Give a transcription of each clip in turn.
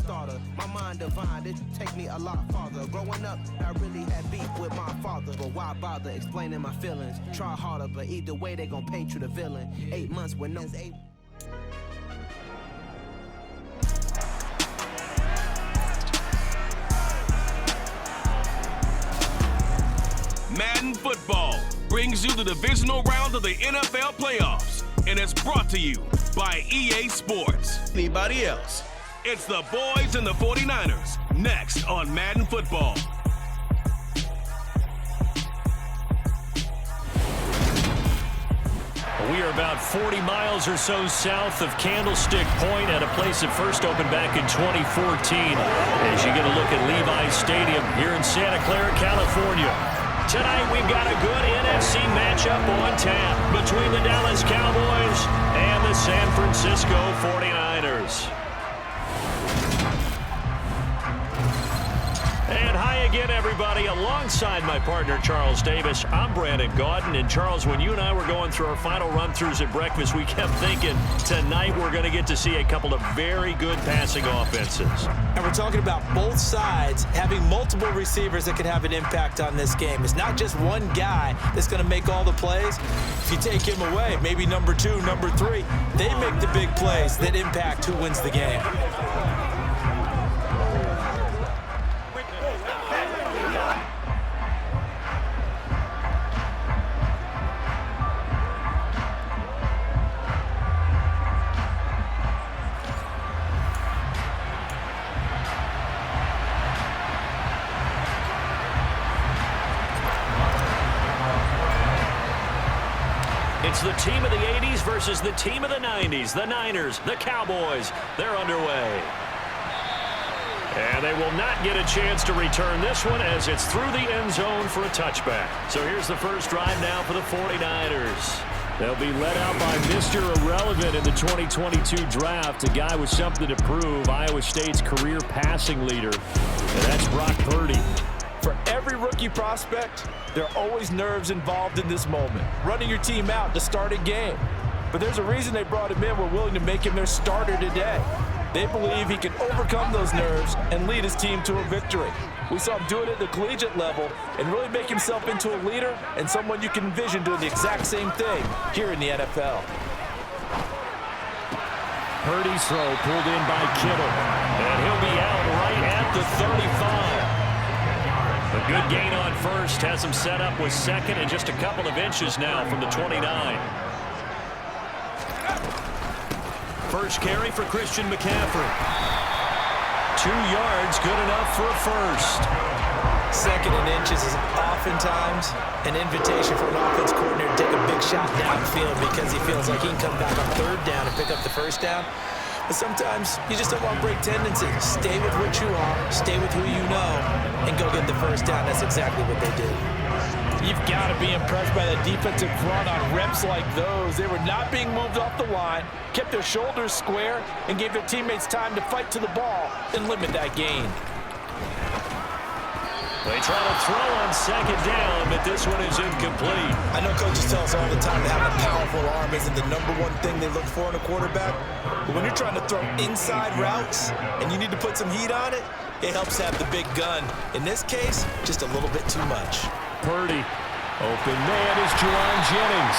starter. My mind divine, it take me a lot farther. Growing up, I really had beef with my father. But why bother explaining my feelings? Try harder, but either way, they gon' paint you the villain. 8 months with no... Madden Football brings you the divisional round of the NFL playoffs, and it's brought to you by EA Sports. Anybody else? It's the boys and the 49ers, next on Madden Football. We are about 40 miles or so south of Candlestick Point at a place that first opened back in 2014 as you get a look at Levi's Stadium here in Santa Clara, California. Tonight we've got a good NFC matchup on tap between the Dallas Cowboys and the San Francisco 49ers. And hi again, everybody. Alongside my partner, Charles Davis, I'm Brandon Gaudin. And Charles, when you and I were going through our final run-throughs at breakfast, we kept thinking tonight we're going to get to see a couple of very good passing offenses. And we're talking about both sides having multiple receivers that can have an impact on this game. It's not just one guy that's going to make all the plays. If you take him away, maybe number 2, number 3, they make the big plays that impact who wins the game. It's the team of the 80s versus the team of the 90s. The Niners, the Cowboys, they're underway. And they will not get a chance to return this one as it's through the end zone for a touchback. So here's the first drive now for the 49ers. They'll be led out by Mr. Irrelevant in the 2022 draft, a guy with something to prove, Iowa State's career passing leader. And that's Brock Purdy. For every rookie prospect, there are always nerves involved in this moment. Running your team out to start a game. But there's a reason they brought him in. We're willing to make him their starter today. They believe he can overcome those nerves and lead his team to a victory. We saw him do it at the collegiate level and really make himself into a leader and someone you can envision doing the exact same thing here in the NFL. Purdy's throw pulled in by Kittle. And he'll be out right at the 35. A good gain on first has him set up with second and just a couple of inches now from the 29. First carry for Christian McCaffrey. 2 yards, good enough for a first. Second and inches is oftentimes an invitation for an offense coordinator to take a big shot downfield because he feels like he can come back on third down and pick up the first down. But sometimes you just don't want to break tendencies. Stay with what you are, stay with who you know, and go get the first down. That's exactly what they did. You've got to be impressed by the defensive front on reps like those. They were not being moved off the line, kept their shoulders square, and gave their teammates time to fight to the ball and limit that gain. They try to throw on second down, but this one is incomplete. I know coaches tell us all the time that having a powerful arm isn't the #1 thing they look for in a quarterback. But when you're trying to throw inside routes and you need to put some heat on it, it helps have the big gun. In this case, just a little bit too much. Purdy. Open man is Juwan Jennings.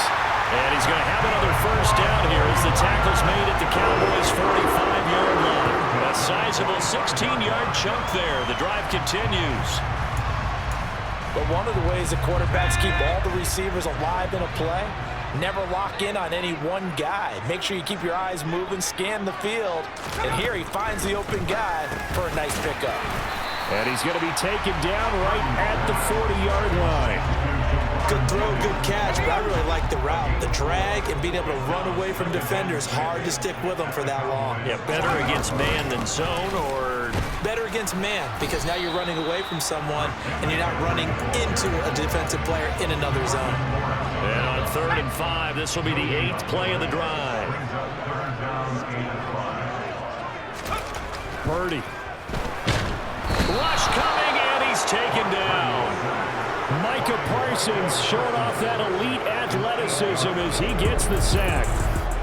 And he's going to have another first down here as the tackle's made at the Cowboys' 45-yard line. A sizable 16-yard chunk there. The drive continues. But one of the ways the quarterbacks keep all the receivers alive in a play, never lock in on any one guy. Make sure you keep your eyes moving, scan the field. And here he finds the open guy for a nice pickup. And he's going to be taken down right at the 40-yard line. Good throw, good catch, but I really like the route. The drag and being able to run away from defenders, hard to stick with them for that long. Yeah, better against man than zone, or? Better against man, because now you're running away from someone and you're not running into a defensive player in another zone. And on 3rd and 5, this will be the 8th play of the drive. Purdy. Rush coming, and he's taken down. Micah Parsons showing off that elite athleticism as he gets the sack.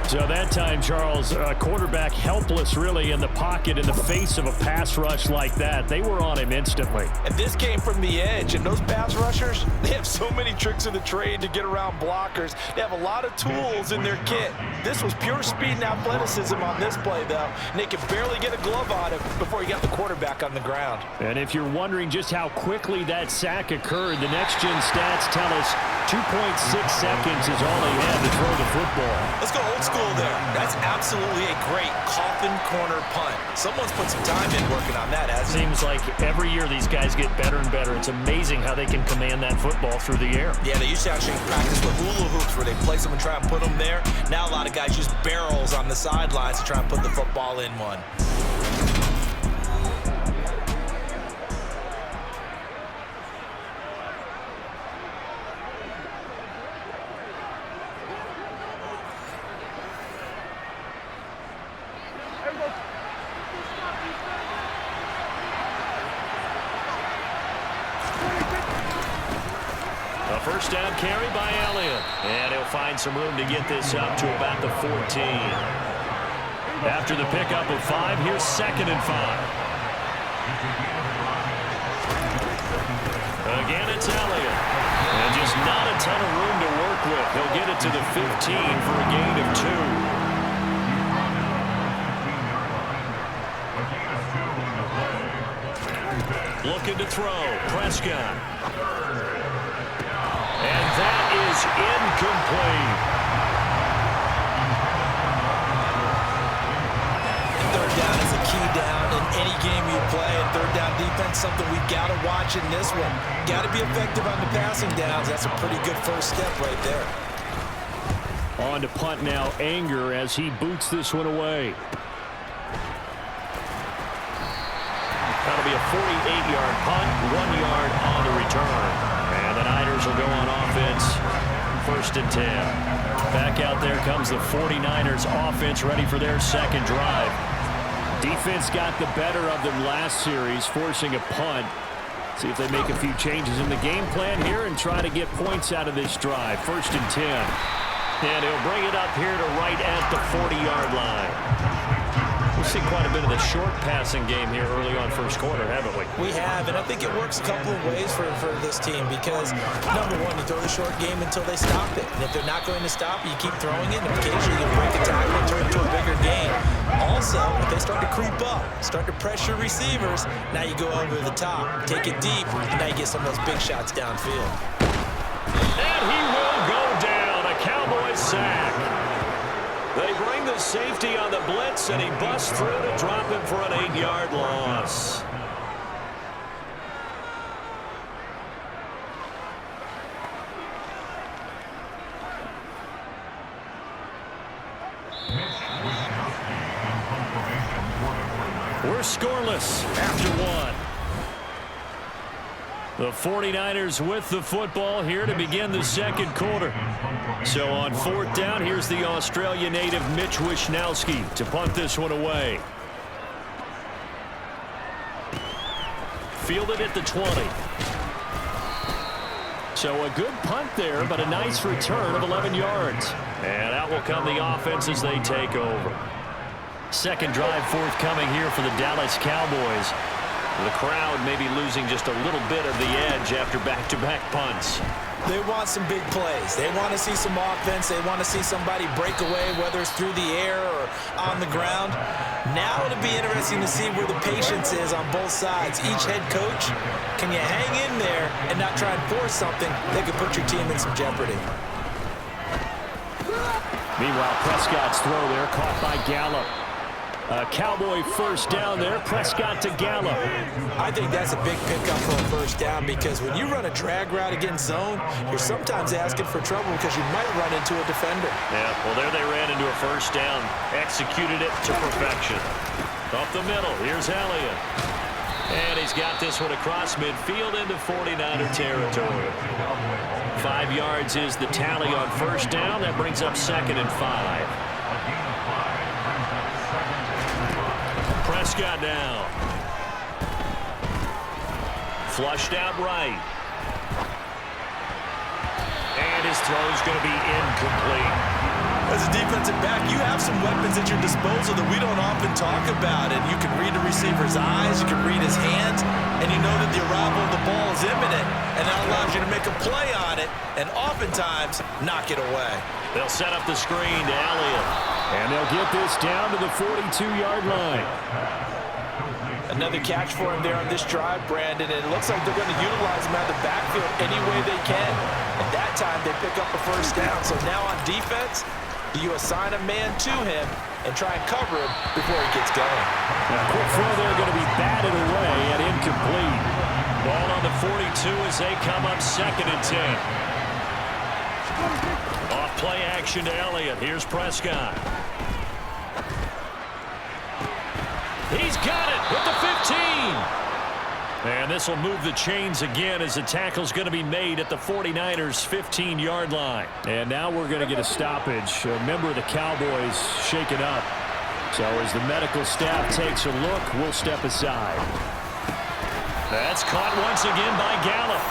So that time, Charles, a quarterback helpless really in the pocket in the face of a pass rush like that. They were on him instantly. And this came from the edge, and those pass rushers, they have so many tricks of the trade to get around blockers. They have a lot of tools in their kit. This was pure speed and athleticism on this play, though, and they could barely get a glove on him before he got the quarterback on the ground. And if you're wondering just how quickly that sack occurred, the next-gen stats tell us 2.6 seconds is all they had to throw the football. Let's go old school there. That's absolutely a great coffin corner punt. Someone's put some time in working on that, hasn't it? Seems like every year these guys get better and better. It's amazing how they can command that football through the air. Yeah, they used to actually practice with hula hoops where they place them and try and put them there. Now a lot of guys use barrels on the sidelines to try and put the football in one. First down carry by Elliott. And he'll find some room to get this up to about the 14. After the pickup of 5, here's 2nd and 5. Again, it's Elliott. And just not a ton of room to work with. He'll get it to the 15 for a gain of 2. Looking to throw. Prescott. And that is incomplete. Third down is a key down in any game you play, and third down defense, something we've got to watch in this one. Got to be effective on the passing downs. That's a pretty good first step right there. On to punt now, Anger, as he boots this one away. That'll be a 48-yard punt, 1 yard on the return. And the Niners will go on offense, 1st and 10. Back out there comes the 49ers offense, ready for their second drive. Defense got the better of them last series, forcing a punt. See if they make a few changes in the game plan here and try to get points out of this drive. 1st and 10. And he'll bring it up here to right at the 40-yard line. We've seen quite a bit of the short passing game here early on first quarter, haven't we? We have, and I think it works a couple of ways for this team because, number one, you throw the short game until they stop it. And if they're not going to stop it, you keep throwing it, and occasionally you'll break a tackle and turn it into a bigger game. Also, if they start to creep up, start to pressure receivers, now you go over the top, take it deep, and now you get some of those big shots downfield. And he will go down, a Cowboys sack. They bring the safety on the blitz, and he busts through to drop him for an 8-yard loss. We're scoreless after 1. The 49ers with the football here to begin the second quarter. So on 4th down, here's the Australia native Mitch Wishnowsky to punt this one away. Fielded at the 20. So a good punt there, but a nice return of 11 yards. And out will come the offense as they take over. Second drive forthcoming here for the Dallas Cowboys. The crowd may be losing just a little bit of the edge after back-to-back punts. They want some big plays. They want to see some offense. They want to see somebody break away, whether it's through the air or on the ground. Now it'll be interesting to see where the patience is on both sides. Each head coach, can you hang in there and not try and force something that could put your team in some jeopardy? Meanwhile, Prescott's throw there caught by Gallup. A Cowboy first down there, Prescott to Gallup. I think that's a big pickup for a first down because when you run a drag route against zone, you're sometimes asking for trouble because you might run into a defender. Yeah, well, there they ran into a first down, executed it to perfection. Up the middle, here's Elliott. And he's got this one across midfield into 49er territory. 5 yards is the tally on first down. That brings up 2nd and 5. Prescott now. Flushed out right. And his throw is going to be incomplete. As a defensive back, you have some weapons at your disposal that we don't often talk about. And you can read the receiver's eyes, you can read his hands, and you know that the arrival of the ball is imminent, and that allows you to make a play on it and oftentimes knock it away. They'll set up the screen to Elliott. And they'll get this down to the 42-yard line. Another catch for him there on this drive, Brandon, and it looks like they're going to utilize him out of the backfield any way they can. At that time, they pick up a first down. So now on defense, do you assign a man to him and try and cover him before he gets going? A quick throw there going to be batted away and incomplete. Ball on the 42 as they come up 2nd and 10. Off play action to Elliott. Here's Prescott. He's got it with the 15. And this will move the chains again as the tackle's going to be made at the 49ers' 15-yard line. And now we're going to get a stoppage. A member of the Cowboys shaken up. So as the medical staff takes a look, we'll step aside. That's caught once again by Gallup.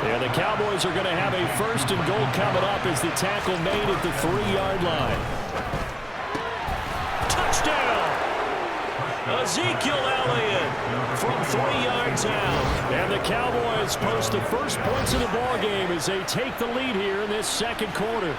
Yeah, the Cowboys are going to have a 1st and goal coming up as the tackle made at the 3-yard line. Touchdown! Ezekiel Elliott from 3 yards out. And the Cowboys post the first points of the ball game as they take the lead here in this 2nd quarter.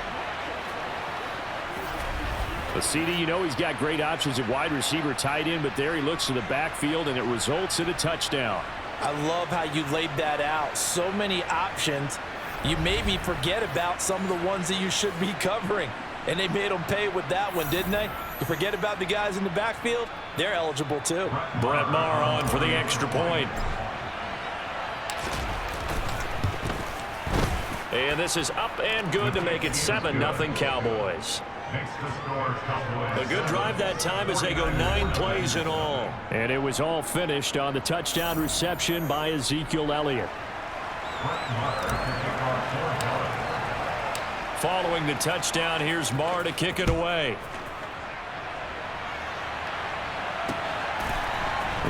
But CD, you know he's got great options at wide receiver, tight end, but there he looks to the backfield, and it results in a touchdown. I love how you laid that out. So many options. You maybe forget about some of the ones that you should be covering. And they made them pay with that one, didn't they? You forget about the guys in the backfield, they're eligible too. Brett Maher on for the extra point. And this is up and good to make it 7-0 Cowboys. A good drive that time as they go 9 plays in all. And it was all finished on the touchdown reception by Ezekiel Elliott. Following the touchdown, here's Maher to kick it away.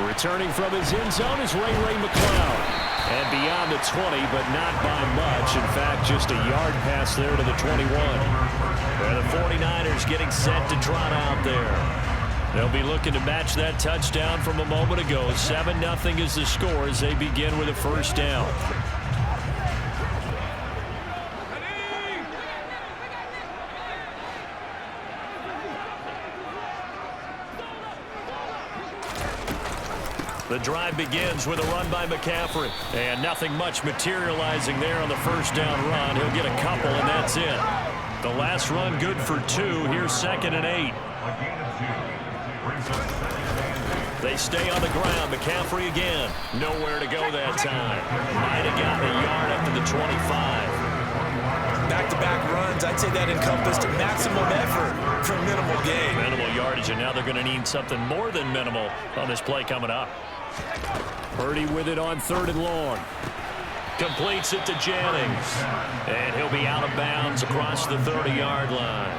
Returning from his end zone is Ray McCloud. And beyond the 20, but not by much. In fact, just a yard pass there to the 21. Where the 49ers getting set to trot out there. They'll be looking to match that touchdown from a moment ago. 7-0 is the score as they begin with a first down. The drive begins with a run by McCaffrey. And nothing much materializing there on the first down run. He'll get a couple, and that's it. The last run good for 2. Here's 2nd and 8. They stay on the ground. McCaffrey again. Nowhere to go that time. Might have gotten a yard up to the 25. Back-to-back runs, I'd say that encompassed maximum effort for minimal gain. Minimal yardage, and now they're going to need something more than minimal on this play coming up. Purdy with it on 3rd and long. Completes it to Jennings. And he'll be out of bounds across the 30-yard line.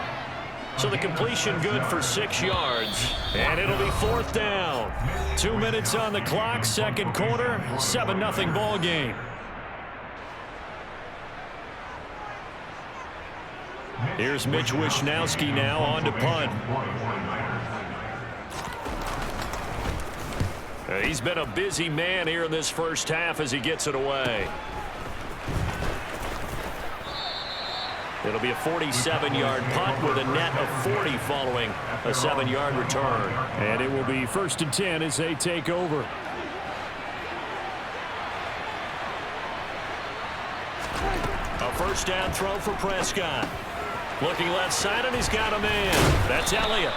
So the completion good for 6 yards. And it'll be 4th down. 2 minutes on the clock, 2nd quarter, 7-0 ball game. Here's Mitch Wishnowsky now on to punt. He's been a busy man here in this first half as he gets it away. It'll be a 47-yard punt with a net of 40 following a 7-yard return. And it will be 1st and 10 as they take over. A first down throw for Prescott. Looking left side, and he's got a man. That's Elliott.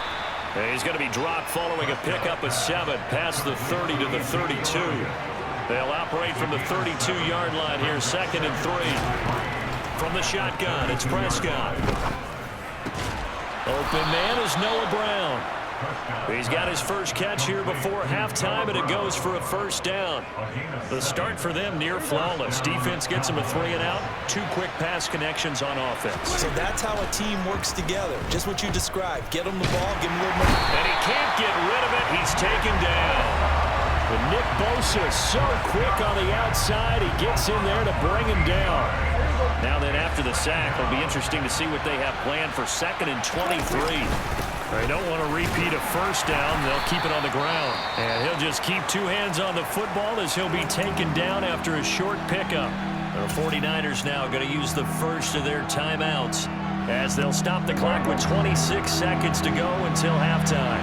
And he's going to be dropped following a pickup of 7 past the 30 to the 32. They'll operate from the 32-yard line here, 2nd and 3. From the shotgun, it's Prescott. Open man is Noah Brown. He's got his first catch here before halftime, and it goes for a first down. The start for them near flawless. Defense gets him a 3-and-out. 2 quick pass connections on offense. So that's how a team works together. Just what you described. Get him the ball, give him a little more. And he can't get rid of it. He's taken down. But Nick Bosa so quick on the outside. He gets in there to bring him down. Now then, after the sack, it'll be interesting to see what they have planned for 2nd and 23. They don't want to repeat a first down. They'll keep it on the ground. And he'll just keep 2 hands on the football as he'll be taken down after a short pickup. The 49ers now going to use the first of their timeouts as they'll stop the clock with 26 seconds to go until halftime.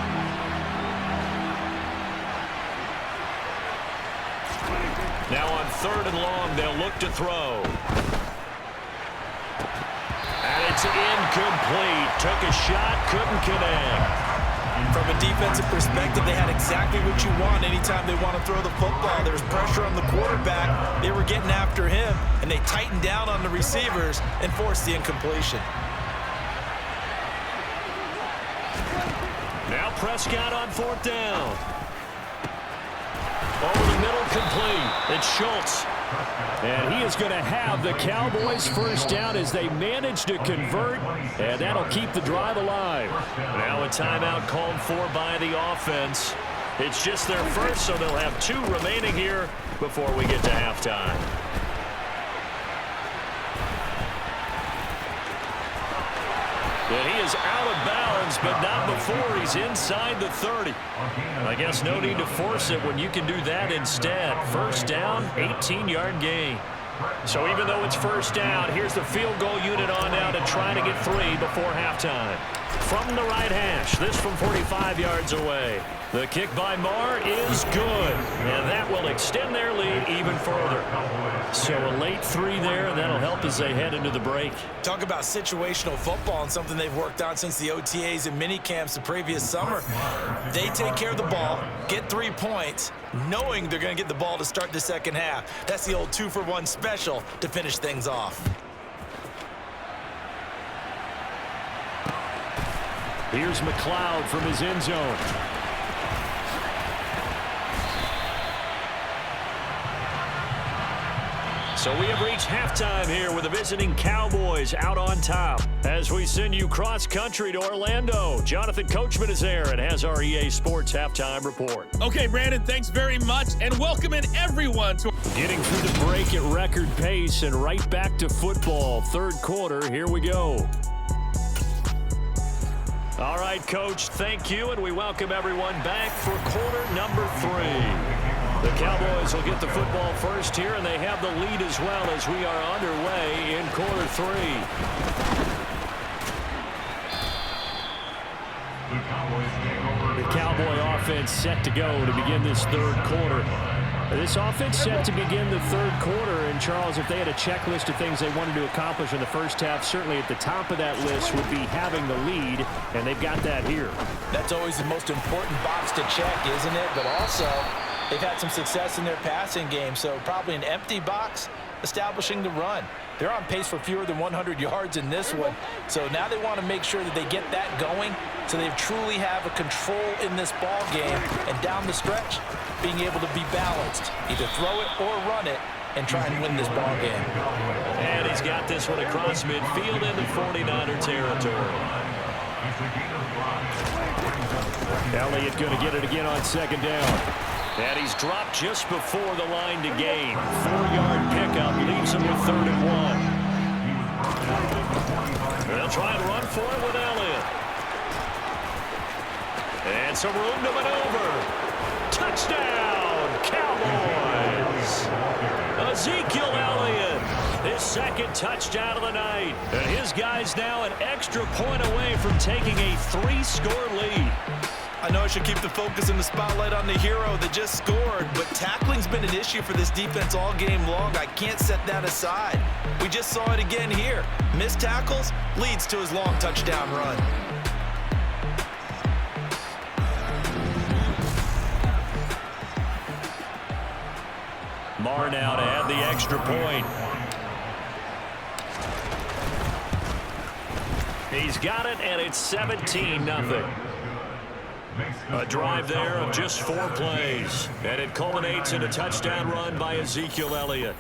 Now on 3rd and long, they'll look to throw. And it's incomplete. Took a shot, couldn't connect. From a defensive perspective, they had exactly what you want anytime they want to throw the football. There was pressure on the quarterback. They were getting after him, and they tightened down on the receivers and forced the incompletion. Now Prescott on 4th down. Over the middle, complete. It's Schultz. And he is going to have the Cowboys first down as they manage to convert, and that'll keep the drive alive. Now a timeout called for by the offense. It's just their first, so they'll have 2 remaining here before we get to halftime. And he is out of bounds, but not before he's inside the 30. I guess no need to force it when you can do that instead. First down, 18-yard gain. So even though it's first down, here's the field goal unit on now to try to get 3 before halftime. From the right hash, this from 45 yards away. The kick by Marr is good, and that will extend their lead even further. So a late 3 there, and that'll help as they head into the break. Talk about situational football and something they've worked on since the OTAs and mini camps the previous summer. They take care of the ball, get 3 points, knowing they're going to get the ball to start the second half. That's the old 2-for-1 special to finish things off. Here's McLeod from his end zone. So we have reached halftime here with the visiting Cowboys out on top. As we send you cross-country to Orlando, Jonathan Coachman is there and has our EA Sports halftime report. Okay, Brandon, thanks very much, and welcoming everyone to... Getting through the break at record pace and right back to football. 3rd quarter, here we go. All right, Coach, thank you, and we welcome everyone back for quarter number 3. The Cowboys will get the football first here, and they have the lead as well as we are underway in quarter 3. The Cowboy offense set to go to begin this 3rd quarter. This offense set to begin the 3rd quarter, and Charles, if they had a checklist of things they wanted to accomplish in the first half, certainly at the top of that list would be having the lead, and they've got that here. That's always the most important box to check, isn't it? But also, they've had some success in their passing game, so probably an empty box establishing the run. They're on pace for fewer than 100 yards in this one, so now they want to make sure that they get that going so they truly have a control in this ball game, and down the stretch, being able to be balanced, either throw it or run it, and try and win this ball game. And he's got this one across midfield into 49er territory. Elliott going to get it again on 2nd down. And he's dropped just before the line to gain. 4-yard pickup leaves him with 3rd and 1. They'll try and run for it with Elliott. And some room to maneuver. Touchdown, Cowboys! Ezekiel Elliott, his 2nd touchdown of the night. And his guys now an extra point away from taking a 3-score lead. I know I should keep the focus and the spotlight on the hero that just scored, but tackling's been an issue for this defense all game long. I can't set that aside. We just saw it again here. Missed tackles leads to his long touchdown run. Marr now to add the extra point. He's got it, and it's 17-0. A drive there of just 4 plays, and it culminates in a touchdown run by Ezekiel Elliott.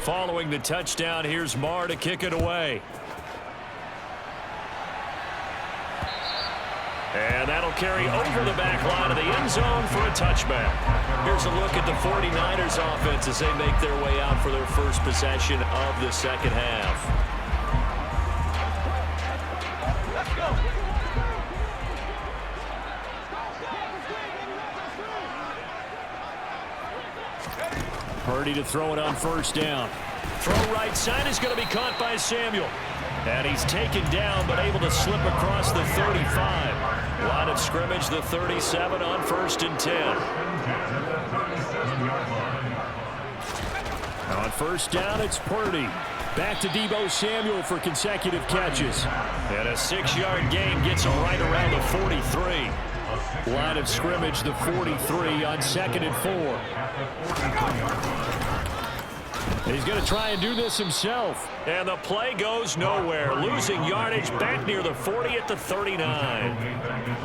Following the touchdown, here's Marr to kick it away. And that'll carry over the back line of the end zone for a touchback. Here's a look at the 49ers offense as they make their way out for their first possession of the second half. Purdy to throw it on first down. Throw right side is going to be caught by Samuel. And he's taken down but able to slip across the 35. Line of scrimmage, the 37 on 1st and 10. On first down, it's Purdy. Back to Deebo Samuel for consecutive catches. And a 6-yard gain gets him right around the 43. Line of scrimmage, the 43 on 2nd and 4. He's going to try and do this himself. And the play goes nowhere. Losing yardage back near the 40 at the 39.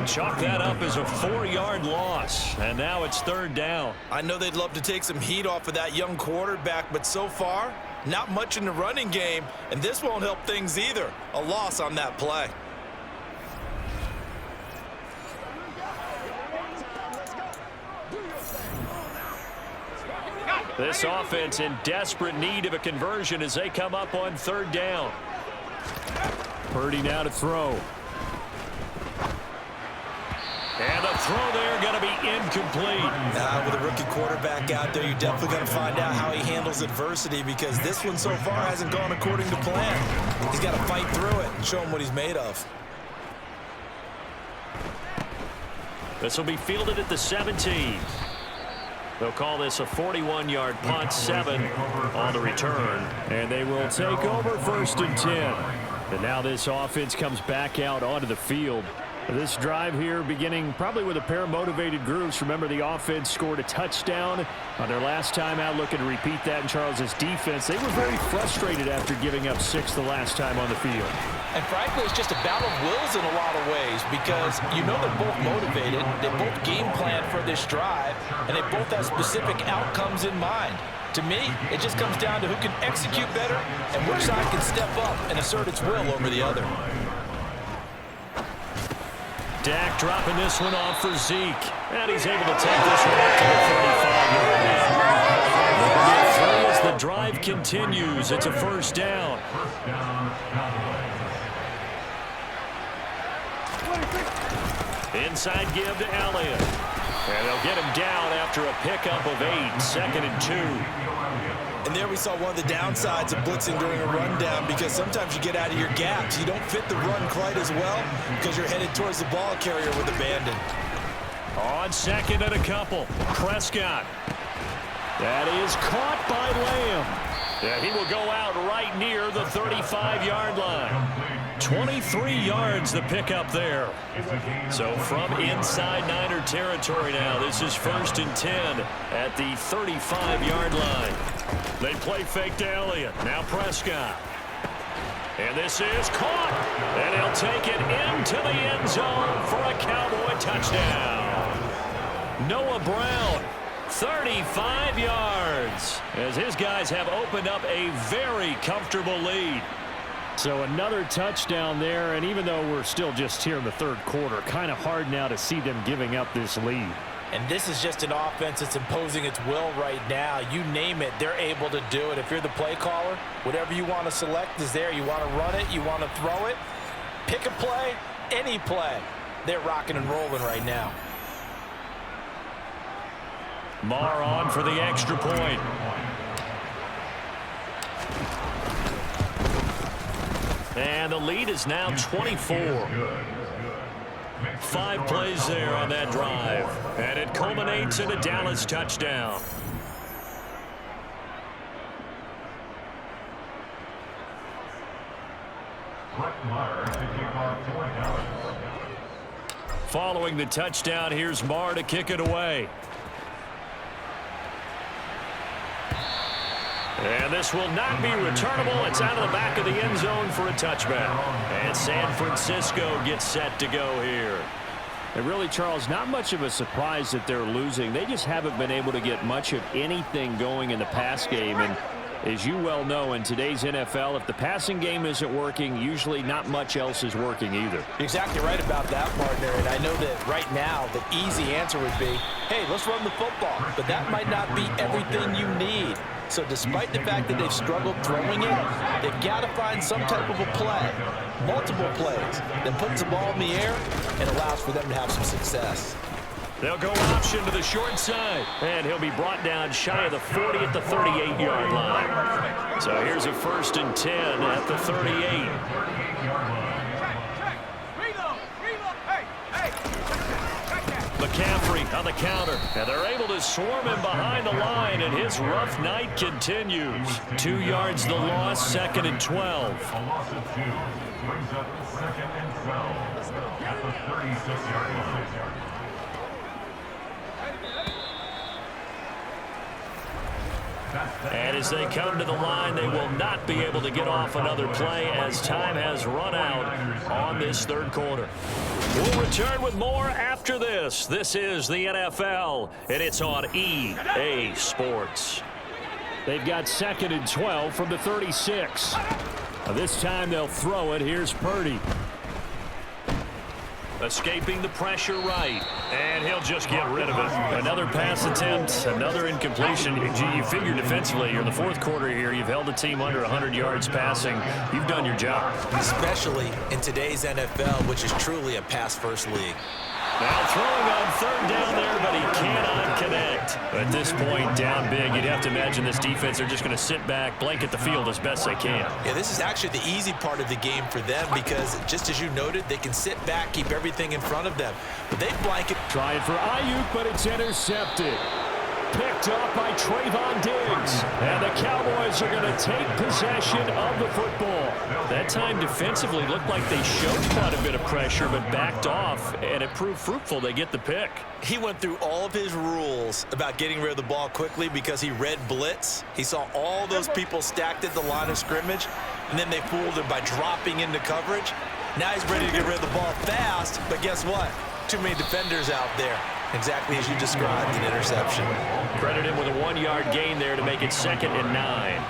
Chalk that up as a 4-yard loss. And now it's 3rd down. I know they'd love to take some heat off of that young quarterback, but so far, not much in the running game, and this won't help things either. A loss on that play. This offense in desperate need of a conversion as they come up on 3rd down. Purdy now to throw. And the throw there going to be incomplete. With a rookie quarterback out there, you're definitely going to find out how he handles adversity, because this one so far hasn't gone according to plan. He's got to fight through it and show him what he's made of. This will be fielded at the 17. They'll call this a 41-yard punt, 7 on the return. And they will take over 1st and 10. And now this offense comes back out onto the field. This drive here beginning probably with a pair of motivated groups. Remember, the offense scored a touchdown on their last time out, looking to repeat that in Charles's defense. They were very frustrated after giving up 6 the last time on the field. And frankly, it's just a battle of wills in a lot of ways, because you know they're both motivated, they both game plan for this drive, and they both have specific outcomes in mind. To me, it just comes down to who can execute better and which side can step up and assert its will over the other. Dak dropping this one off for Zeke. And he's able to take this one up to the 35-yard line. They'll get 3 as the drive continues. It's a 1st down. Inside give to Elliott. And they'll get him down after a pickup of 8. 2nd and 2. And there we saw one of the downsides of blitzing during a rundown, because sometimes you get out of your gaps. You don't fit the run quite as well because you're headed towards the ball carrier with abandon. On 2nd and a couple. Prescott. That is caught by Lamb. Yeah, he will go out right near the 35-yard line. 23 yards the pickup there. So from inside Niner territory now, this is 1st and 10 at the 35-yard line. They play fake to Elliott. Now Prescott. And this is caught. And he'll take it into the end zone for a Cowboy touchdown. Noah Brown, 35 yards, as his guys have opened up a very comfortable lead. So another touchdown there, and even though we're still just here in the 3rd quarter, kind of hard now to see them giving up this lead. And this is just an offense that's imposing its will right now. You name it, they're able to do it. If you're the play caller, whatever you want to select is there. You want to run it, you want to throw it, pick a play, any play. They're rocking and rolling right now. Marr on for the extra point. And the lead is now 24. 5 plays there on that drive. And it culminates in a Dallas touchdown. Following the touchdown, here's Marr to kick it away. And this will not be returnable. It's out of the back of the end zone for a touchback. And San Francisco gets set to go here. And really, Charles, not much of a surprise that they're losing. They just haven't been able to get much of anything going in the pass game. And as you well know, in today's NFL, if the passing game isn't working, usually not much else is working either. You're exactly right about that, partner. And I know that right now the easy answer would be, hey, let's run the football. But that might not be everything you need. So despite the fact that they've struggled throwing it, they've got to find some type of a play, multiple plays, that puts the ball in the air and allows for them to have some success. They'll go option to the short side. And he'll be brought down shy of the 40 at the 38-yard line. So here's a 1st and 10 at the 38. McCaffrey on the counter. And they're able to swarm him behind the line, and his rough night continues. 2 yards the loss, 2nd and 12. A loss of 2 brings up 2nd and 12 at the 36-yard line. And as they come to the line, they will not be able to get off another play as time has run out on this 3rd quarter. We'll return with more after this. This is the NFL, and it's on EA Sports. They've got 2nd and 12 from the 36. This time they'll throw it. Here's Purdy. Escaping the pressure right, and he'll just get rid of it. Another pass attempt, another incompletion. You figure defensively, you're in the 4th quarter here. You've held the team under 100 yards passing. You've done your job. Especially in today's NFL, which is truly a pass-first league. Now throwing on 3rd down there, but he cannot connect. At this point, down big, you'd have to imagine this defense are just going to sit back, blanket the field as best they can. Yeah, this is actually the easy part of the game for them because, just as you noted, they can sit back, keep everything in front of them. But they blanket. Trying for Ayuk, but it's intercepted. Picked up by Trayvon Diggs. And the Cowboys are going to take possession of the football. That time defensively looked like they showed quite a bit of pressure but backed off, and it proved fruitful. They get the pick. He went through all of his rules about getting rid of the ball quickly because he read blitz. He saw all those people stacked at the line of scrimmage, and then they fooled him by dropping into coverage. Now he's ready to get rid of the ball fast, but guess what? Too many defenders out there. Exactly as you described, an interception. Credit him with a 1-yard gain there to make it 2nd and 9.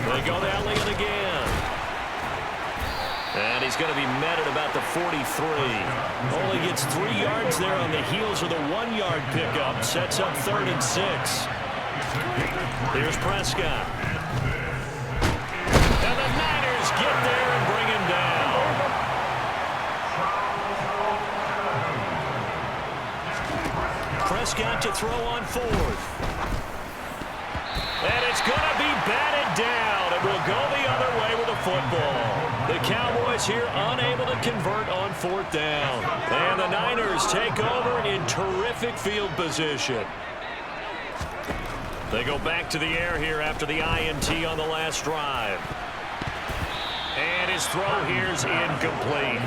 They go to Elliott again. And he's going to be met at about the 43. Only gets 3 yards there on the heels of the 1-yard pickup. Sets up 3rd and 6. Here's Prescott. And the Niners get there and bring him down. Prescott to throw on 4th. And it's going to be batted down. It will go the other way with the football. The Cowboys here unable to convert on 4th down. And the Niners take over in terrific field position. They go back to the air here after the INT on the last drive. And his throw here's incomplete.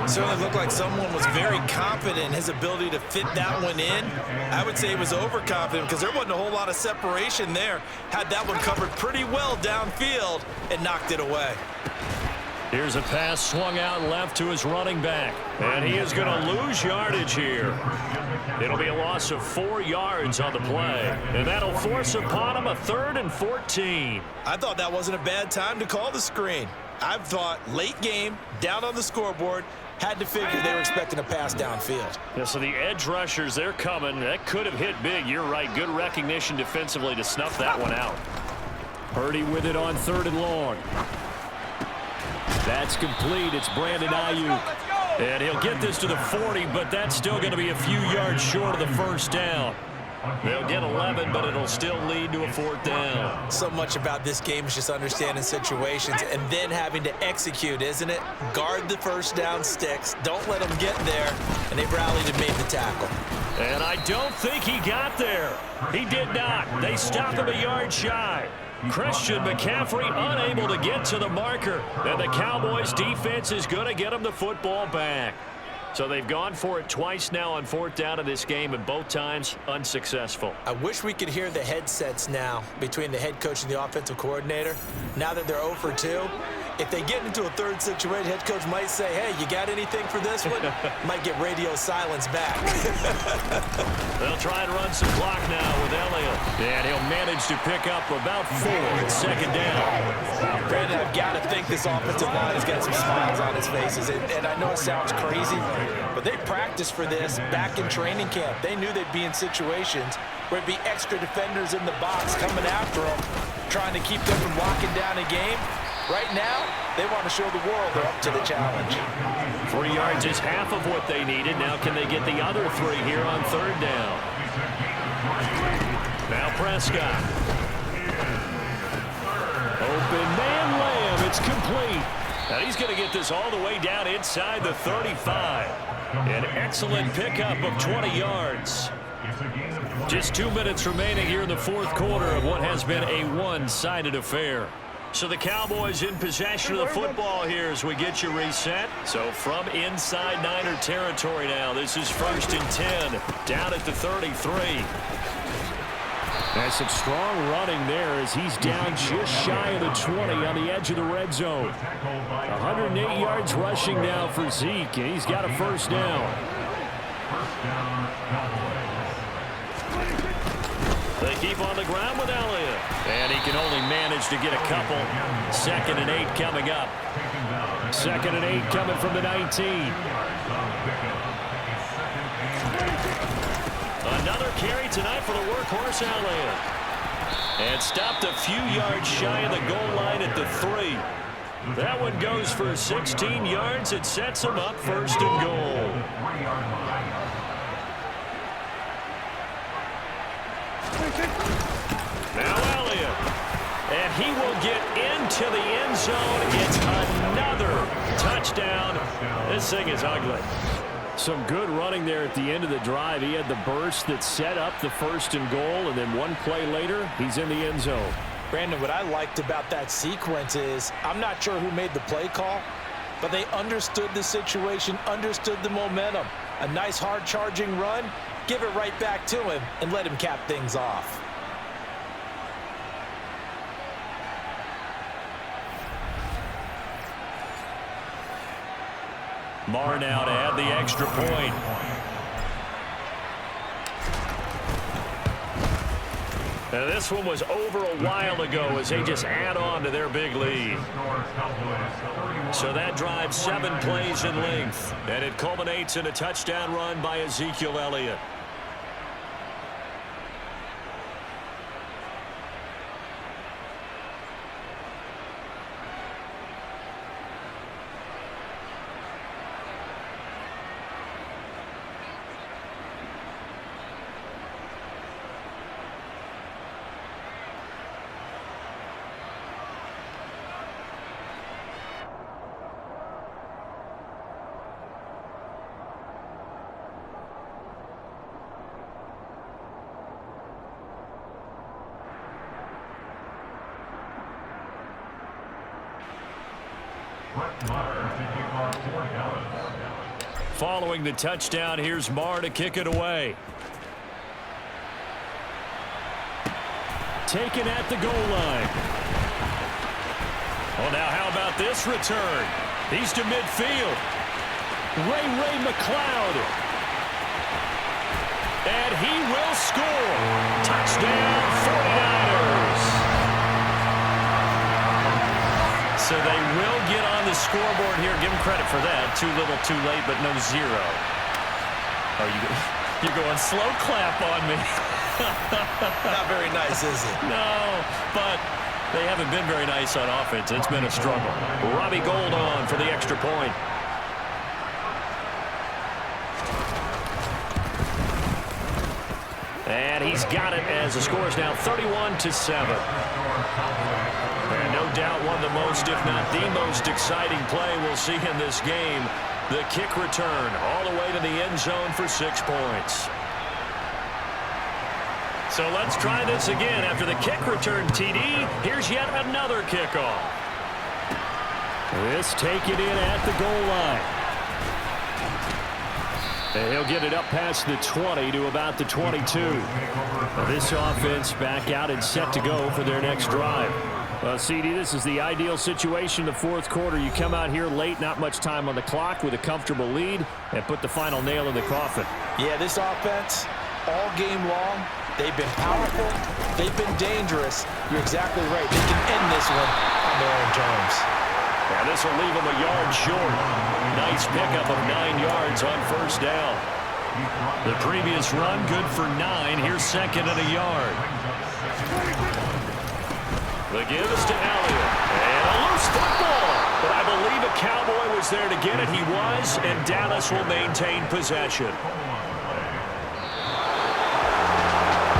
Certainly looked like someone was very confident in his ability to fit that one in. I would say he was overconfident because there wasn't a whole lot of separation there. Had that one covered pretty well downfield and knocked it away. Here's a pass swung out left to his running back. And he is going to lose yardage here. It'll be a loss of 4 yards on the play. And that'll force upon him a 3rd and 14. I thought that wasn't a bad time to call the screen. I thought late game, down on the scoreboard, had to figure they were expecting a pass downfield. Yeah, so the edge rushers, they're coming. That could have hit big. You're right. Good recognition defensively to snuff that one out. Purdy with it on 3rd and long. That's complete. It's Brandon Ayuk. And he'll get this to the 40, but that's still going to be a few yards short of the 1st down. They'll get 11, but it'll still lead to a 4th down. So much about this game is just understanding situations and then having to execute, isn't it? Guard the 1st down sticks. Don't let them get there. And they rallied and made the tackle. And I don't think he got there. He did not. They stopped him a yard shy. Christian McCaffrey unable to get to the marker. And the Cowboys defense is going to get him the football back. So they've gone for it twice now on 4th down in this game, and both times unsuccessful. I wish we could hear the headsets now between the head coach and the offensive coordinator. Now that they're 0 for 2, If they get into a third situation, head coach might say, hey, you got anything for this one? Might get radio silence back. They'll try and run some clock now with Elliott. And he'll manage to pick up about 4 at second down. Brandon, I've got to think this offensive line has got some smiles on its faces. And I know it sounds crazy, but they practiced for this back in training camp. They knew they'd be in situations where it'd be extra defenders in the box coming after them, trying to keep them from locking down a game. Right now, they want to show the world they're up to the challenge. 3 yards is half of what they needed. Now can they get the other 3 here on third down? Now Prescott. Open man Lamb. It's complete. Now he's going to get this all the way down inside the 35. An excellent pickup of 20 yards. Just 2 minutes remaining here in the fourth quarter of what has been a one-sided affair. So the Cowboys in possession of the football here as we get you reset. So from inside Niner territory now, this is 1st and 10, down at the 33. That's some strong running there as he's down just shy of the 20 on the edge of the red zone. 108 yards rushing now for Zeke, and he's got a first down. They keep on the ground with Elliott. And he can only manage to get a couple. 2nd and 8 coming up. 2nd and 8 coming from the 19. Another carry tonight for the workhorse Elliott. And stopped a few yards shy of the goal line at the 3. That one goes for 16 yards. It sets him up 1st and goal. Now Elliott, and he will get into the end zone. It's another touchdown. This thing is ugly. Some good running there at the end of the drive. He had the burst that set up the 1st and goal, and then one play later, he's in the end zone. Brandon, what I liked about that sequence is I'm not sure who made the play call, but they understood the situation, understood the momentum. A nice hard-charging run, give it right back to him, and let him cap things off. Marr now to add the extra point. Now this one was over a while ago as they just add on to their big lead. So that drives 7 plays in length, and it culminates in a touchdown run by Ezekiel Elliott. Following the touchdown, here's Marr to kick it away. Taken at the goal line. Well, now how about this return? He's to midfield. Ray McLeod. And he will score. Touchdown, 49ers. So they will get on the scoreboard here. Give them credit for that. Too little, too late, but no 0. Oh, you're going slow clap on me. Not very nice, is it? No, but they haven't been very nice on offense. It's been a struggle. Robbie Gould on for the extra point. And he's got it as the score is now 31-7. And no doubt one of the most, if not the most exciting play we'll see in this game. The kick return all the way to the end zone for 6 points. So let's try this again. After the kick return, TD, here's yet another kickoff. This taken in at the goal line. And he'll get it up past the 20 to about the 22. Now this offense back out and set to go for their next drive. Well, CD, this is the ideal situation in the fourth quarter. You come out here late, not much time on the clock, with a comfortable lead, and put the final nail in the coffin. Yeah, this offense, all game long, they've been powerful, they've been dangerous. You're exactly right. They can end this one on their own terms. Yeah, this will leave them a yard short. Nice pickup of 9 yards on first down. The previous run, good for 9. Here's second and a yard. The give is to Elliott. And a loose football. But I believe a Cowboy was there to get it. He was, and Dallas will maintain possession.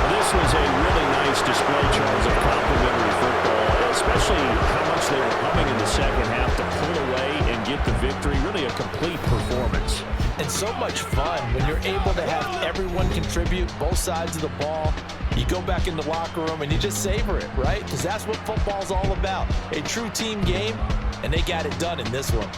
This was a really nice display, Charles, of complimentary football, especially how much they were humming in the second half to pull away and get the victory. Really a complete performance. And so much fun when you're able to have everyone contribute, both sides of the ball. You go back in the locker room and you just savor it, right? Because that's what football's all about. A true team game, and they got it done in this one.